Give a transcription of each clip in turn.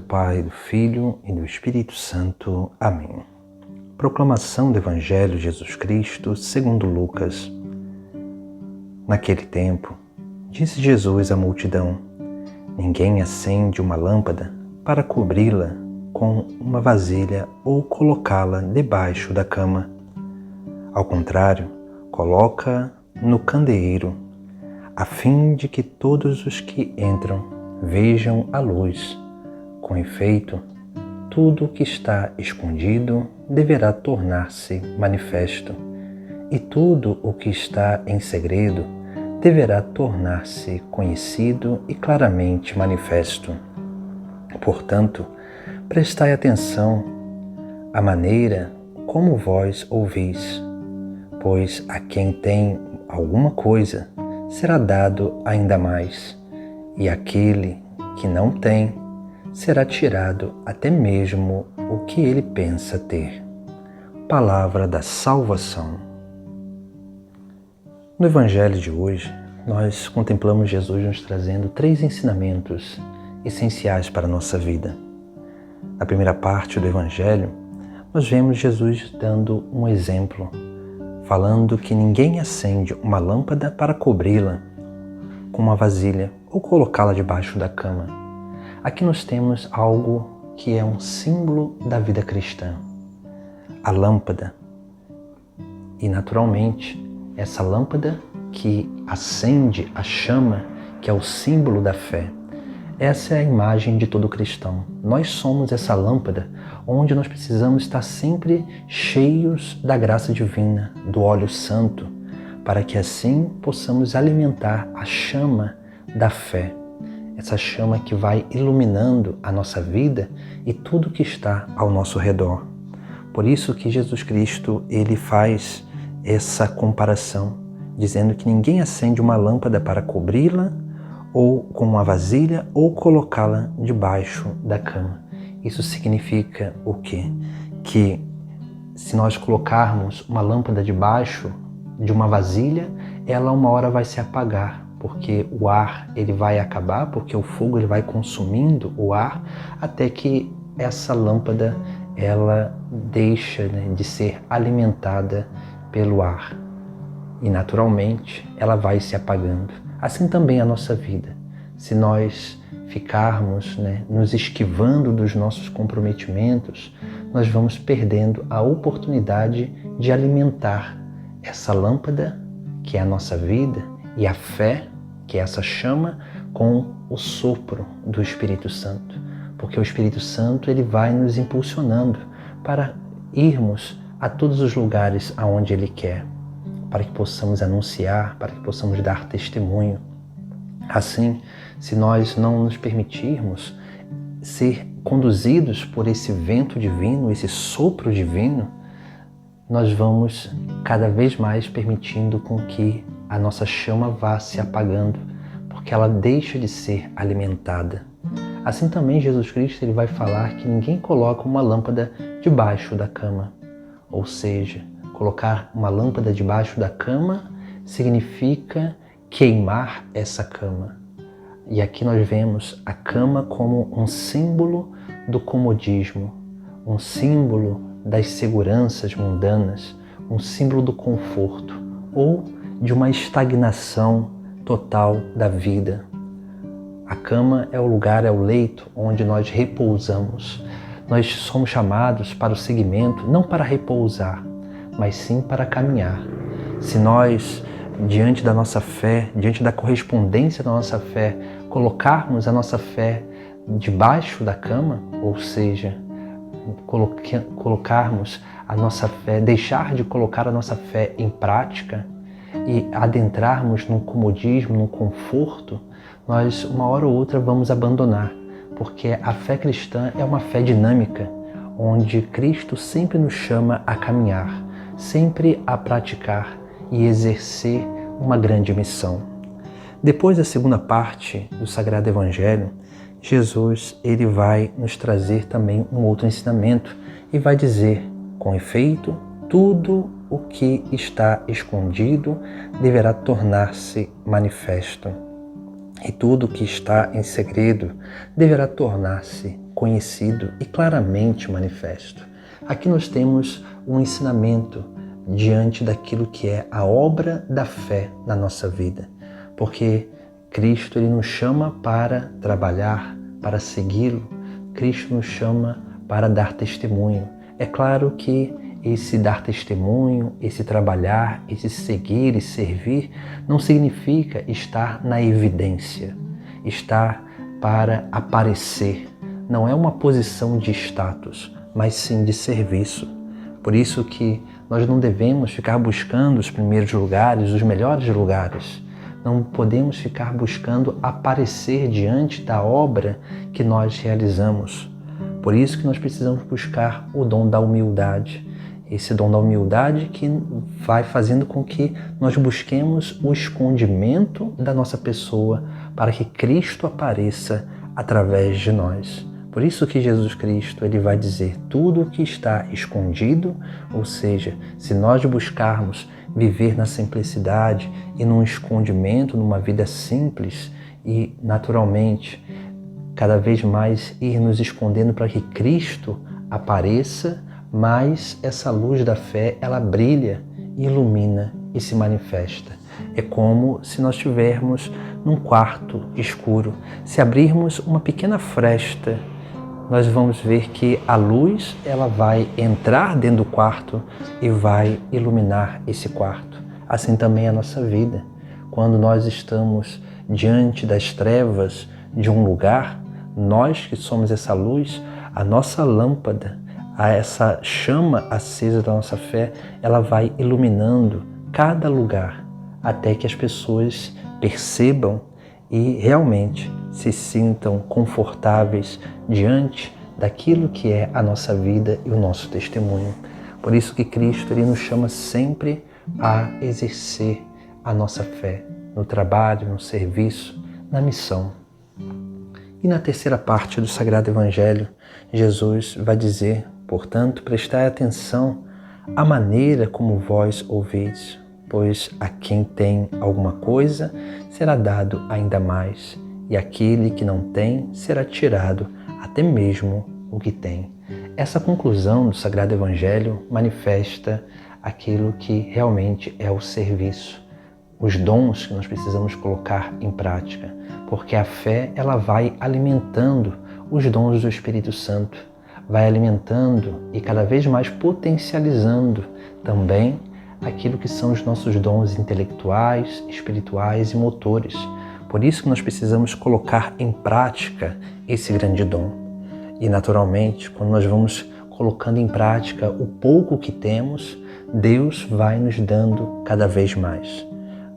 Pai, do Filho e do Espírito Santo. Amém. Proclamação do Evangelho de Jesus Cristo segundo Lucas. Naquele tempo, disse Jesus à multidão: ninguém acende uma lâmpada para cobri-la com uma vasilha ou colocá-la debaixo da cama. Ao contrário, coloca no candeeiro, a fim de que todos os que entram vejam a luz. Com efeito, tudo o que está escondido deverá tornar-se manifesto, e tudo o que está em segredo deverá tornar-se conhecido e claramente manifesto. Portanto, prestai atenção à maneira como vós ouvis, pois a quem tem alguma coisa será dado ainda mais, e aquele que não tem será tirado até mesmo o que ele pensa ter. Palavra da salvação. No Evangelho de hoje, nós contemplamos Jesus nos trazendo 3 ensinamentos essenciais para a nossa vida. Na primeira parte do Evangelho, nós vemos Jesus dando um exemplo, falando que ninguém acende uma lâmpada para cobri-la com uma vasilha ou colocá-la debaixo da cama. Aqui nós temos algo que é um símbolo da vida cristã, a lâmpada. E naturalmente, essa lâmpada que acende a chama, que é o símbolo da fé. Essa é a imagem de todo cristão. Nós somos essa lâmpada onde nós precisamos estar sempre cheios da graça divina, do óleo santo, para que assim possamos alimentar a chama da fé. Essa chama que vai iluminando a nossa vida e tudo que está ao nosso redor. Por isso que Jesus Cristo, ele faz essa comparação, dizendo que ninguém acende uma lâmpada para cobri-la ou com uma vasilha ou colocá-la debaixo da cama. Isso significa o quê? Que se nós colocarmos uma lâmpada debaixo de uma vasilha, ela uma hora vai se apagar, porque o ar ele vai acabar, porque o fogo ele vai consumindo o ar, até que essa lâmpada ela deixa de ser alimentada pelo ar. E naturalmente ela vai se apagando. Assim também a nossa vida. Se nós ficarmos nos esquivando dos nossos comprometimentos, nós vamos perdendo a oportunidade de alimentar essa lâmpada, que é a nossa vida, e a fé, que é essa chama, com o sopro do Espírito Santo. Porque o Espírito Santo ele vai nos impulsionando para irmos a todos os lugares aonde Ele quer, para que possamos anunciar, para que possamos dar testemunho. Assim, se nós não nos permitirmos ser conduzidos por esse vento divino, esse sopro divino, nós vamos cada vez mais permitindo com que a nossa chama vá se apagando, porque ela deixa de ser alimentada. Assim também Jesus Cristo ele vai falar que ninguém coloca uma lâmpada debaixo da cama. Ou seja, colocar uma lâmpada debaixo da cama significa queimar essa cama. E aqui nós vemos a cama como um símbolo do comodismo, um símbolo das seguranças mundanas, um símbolo do conforto ou de uma estagnação total da vida. A cama é o lugar, é o leito onde nós repousamos. Nós somos chamados para o seguimento, não para repousar, mas sim para caminhar. Se nós, diante da nossa fé, diante da correspondência da nossa fé, colocarmos a nossa fé debaixo da cama, ou seja, colocarmos a nossa fé, deixar de colocar a nossa fé em prática e adentrarmos num comodismo, num conforto, nós uma hora ou outra vamos abandonar, porque a fé cristã é uma fé dinâmica, onde Cristo sempre nos chama a caminhar, sempre a praticar e exercer uma grande missão. Depois da segunda parte do Sagrado Evangelho, Jesus ele vai nos trazer também um outro ensinamento e vai dizer, com efeito, tudo o que está escondido deverá tornar-se manifesto. E tudo que está em segredo deverá tornar-se conhecido e claramente manifesto. Aqui nós temos um ensinamento diante daquilo que é a obra da fé na nossa vida. Porque Cristo ele nos chama para trabalhar, para segui-lo. Cristo nos chama para dar testemunho. É claro que esse dar testemunho, esse trabalhar, esse seguir e servir, não significa estar na evidência, estar para aparecer. Não é uma posição de status, mas sim de serviço. Por isso que nós não devemos ficar buscando os primeiros lugares, os melhores lugares. Não podemos ficar buscando aparecer diante da obra que nós realizamos. Por isso que nós precisamos buscar o dom da humildade. Esse dom da humildade que vai fazendo com que nós busquemos o escondimento da nossa pessoa para que Cristo apareça através de nós. Por isso que Jesus Cristo ele vai dizer tudo o que está escondido, ou seja, se nós buscarmos viver na simplicidade e num escondimento, numa vida simples e naturalmente cada vez mais ir nos escondendo para que Cristo apareça, mas essa luz da fé, ela brilha, ilumina e se manifesta. É como se nós estivermos num quarto escuro. Se abrirmos uma pequena fresta, nós vamos ver que a luz ela vai entrar dentro do quarto e vai iluminar esse quarto. Assim também é a nossa vida. Quando nós estamos diante das trevas de um lugar, nós que somos essa luz, a nossa lâmpada, essa chama acesa da nossa fé, ela vai iluminando cada lugar até que as pessoas percebam e realmente se sintam confortáveis diante daquilo que é a nossa vida e o nosso testemunho. Por isso que Cristo ele nos chama sempre a exercer a nossa fé no trabalho, no serviço, na missão. E na terceira parte do Sagrado Evangelho, Jesus vai dizer: portanto, prestai atenção à maneira como vós ouvis, pois a quem tem alguma coisa será dado ainda mais, e aquele que não tem será tirado até mesmo o que tem. Essa conclusão do Sagrado Evangelho manifesta aquilo que realmente é o serviço, os dons que nós precisamos colocar em prática, porque a fé ela vai alimentando os dons do Espírito Santo, vai alimentando e cada vez mais potencializando também aquilo que são os nossos dons intelectuais, espirituais e motores. Por isso que nós precisamos colocar em prática esse grande dom. E naturalmente, quando nós vamos colocando em prática o pouco que temos, Deus vai nos dando cada vez mais.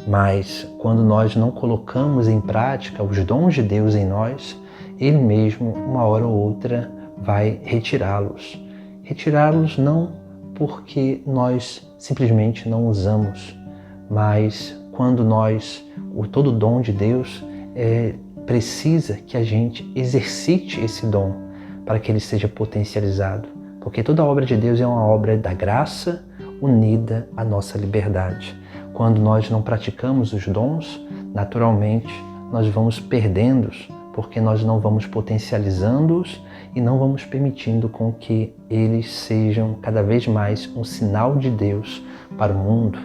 Mas quando nós não colocamos em prática os dons de Deus em nós, Ele mesmo, uma hora ou outra, vai retirá-los. Retirá-los não porque nós simplesmente não usamos, mas quando todo o dom de Deus precisa que a gente exercite esse dom para que ele seja potencializado. Porque toda a obra de Deus é uma obra da graça unida à nossa liberdade. Quando nós não praticamos os dons, naturalmente nós vamos perdendo-os, porque nós não vamos potencializando-os e não vamos permitindo com que eles sejam cada vez mais um sinal de Deus para o mundo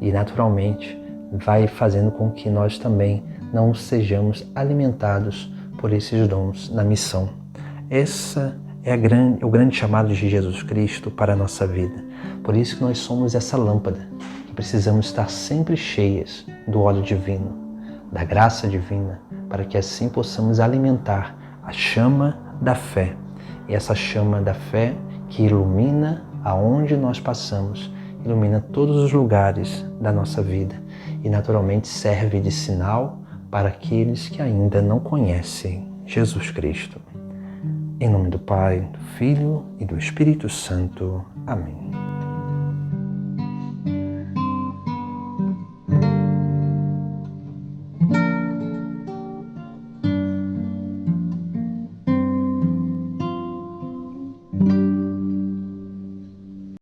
e naturalmente vai fazendo com que nós também não sejamos alimentados por esses dons na missão. Essa é o grande chamado de Jesus Cristo para a nossa vida. Por isso que nós somos essa lâmpada, que precisamos estar sempre cheias do óleo divino, da graça divina, para que assim possamos alimentar a chama da fé. E essa chama da fé que ilumina aonde nós passamos, ilumina todos os lugares da nossa vida e naturalmente serve de sinal para aqueles que ainda não conhecem Jesus Cristo. Em nome do Pai, do Filho e do Espírito Santo. Amém.